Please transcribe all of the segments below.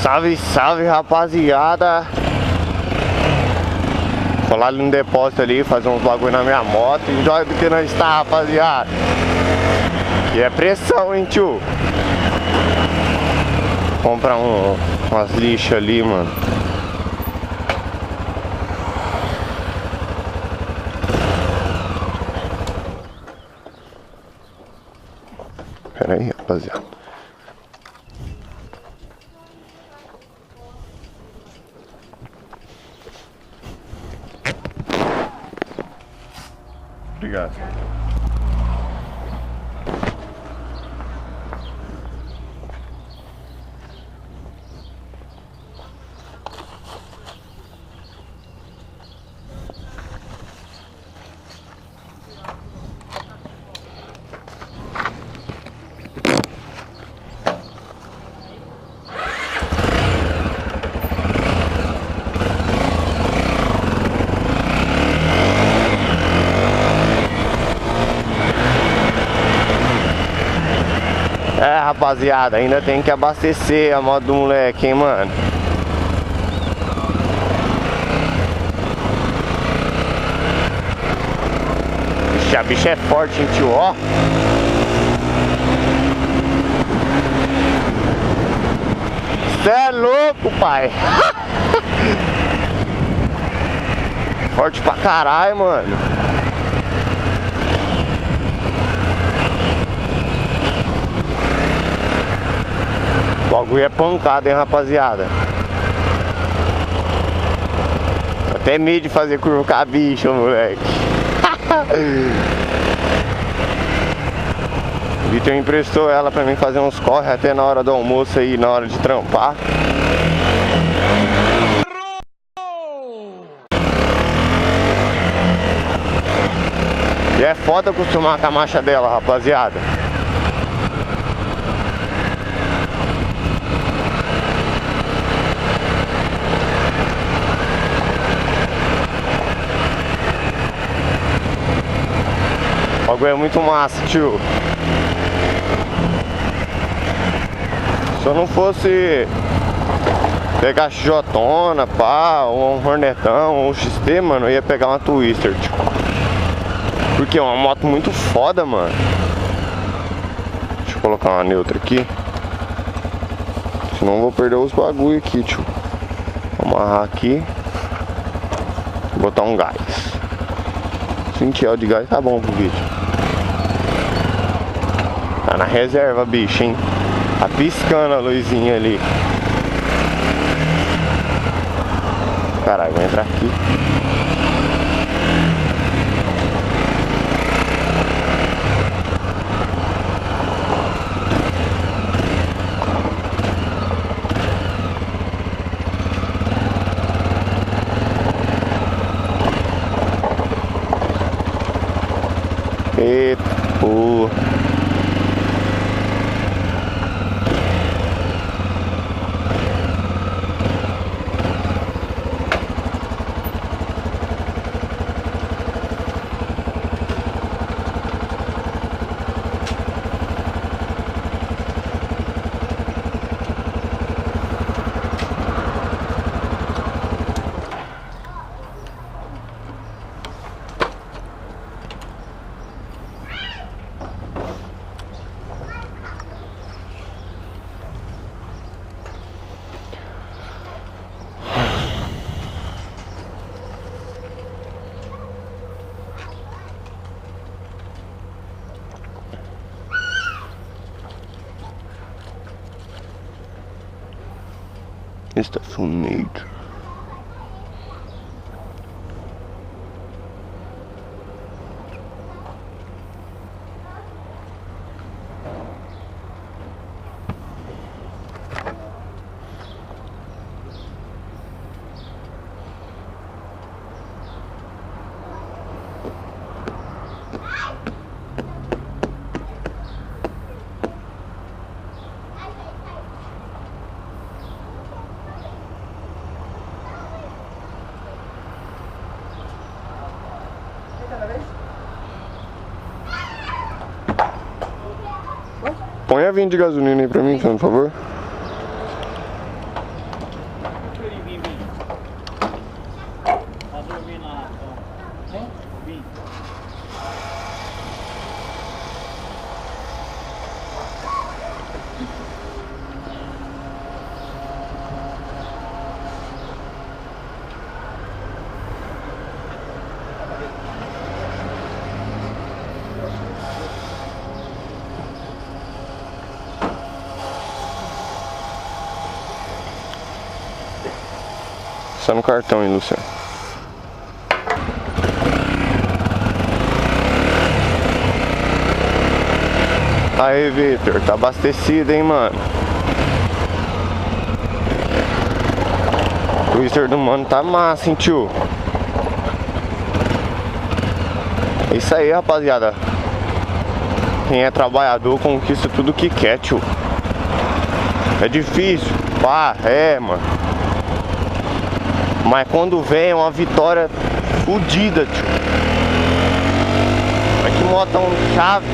Salve, salve, rapaziada. Vou lá no depósito ali, fazer uns bagulho na minha moto. E olha do que nós está, rapaziada. E é pressão, hein, tio. Comprar umas lixas ali, mano. Pera aí, rapaziada. Obrigado. É, rapaziada, ainda tem que abastecer a moto do moleque, hein, mano. Ixi, a bicha é forte, hein, tio, ó. Cê é louco, pai. Forte pra caralho, mano. O bagulho é pancada, hein, rapaziada. Até medo de fazer curva com a bicha, moleque. O Vitor emprestou ela pra mim fazer uns corre até na hora do almoço aí, na hora de trampar. E é foda acostumar com a marcha dela, rapaziada. O bagulho é muito massa, tio. Se eu não fosse pegar XJ, pá, ou um Hornetão, ou um XT, mano, eu ia pegar uma Twister, tio. Porque é uma moto muito foda, mano. Deixa eu colocar uma neutra aqui. Senão eu vou perder os bagulho aqui, tio. Vou amarrar aqui. Botar um gás. 20 reais de gás tá bom pro vídeo. Tá na reserva, bicho, hein? Tá piscando a luzinha ali. Caralho, vou entrar aqui. Eita, porra. Estacionado. Põe a vinha de gasolina aí pra mim, por favor. Só no cartão, hein, Luciano? Aí, Victor, tá abastecido, hein, mano? O twister do mano tá massa, hein, tio? É isso aí, rapaziada. Quem é trabalhador conquista tudo que quer, tio. É difícil, pá, mano. Mas quando vem é uma vitória fodida, tio. Olha que motão chave.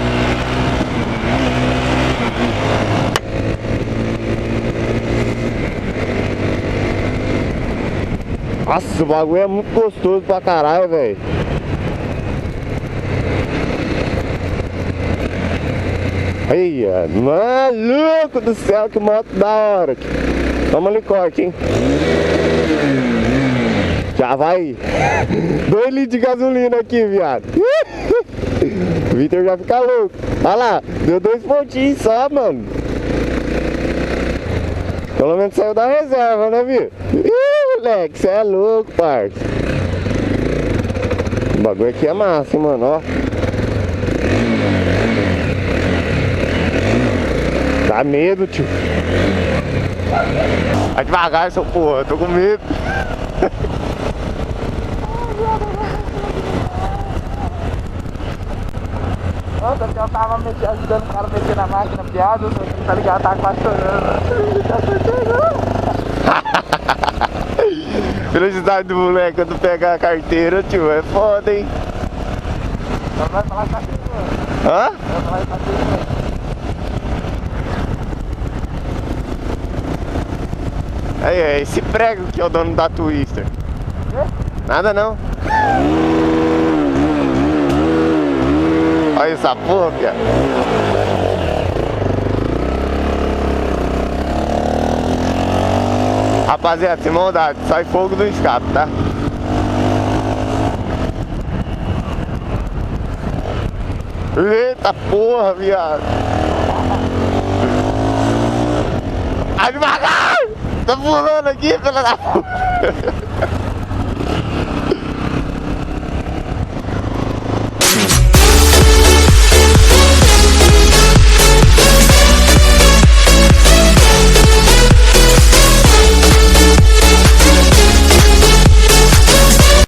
Nossa, o bagulho é muito gostoso pra caralho, velho. Aí, maluco do céu, que moto da hora. Toma ali corte, hein? Já vai 2 litros de gasolina aqui, viado. O Victor já fica louco. Olha lá, deu 2 pontinhos só, mano. Pelo menos saiu da reserva, né, viu? Ih, moleque, você é louco, parça. O bagulho aqui é massa, hein, mano, ó. Dá medo, tio. Vai devagar, seu porra, eu tô com medo. Nossa, eu tava ajudando o cara a mexer na máquina, piada, tá ligado? Tava quase chorando. Velocidade do moleque quando pegar a carteira, tio, é foda, hein? Ela vai falar com a gente, mano. Hã? Ela vai falar com a gente. Aí, é esse prego que é o dono da Twister. Nada não. Olha essa porra, piada. Rapaziada, sem maldade, sai fogo do escape, tá? Eita porra, viado. Vai devagar! Tá pulando aqui, pela da puta.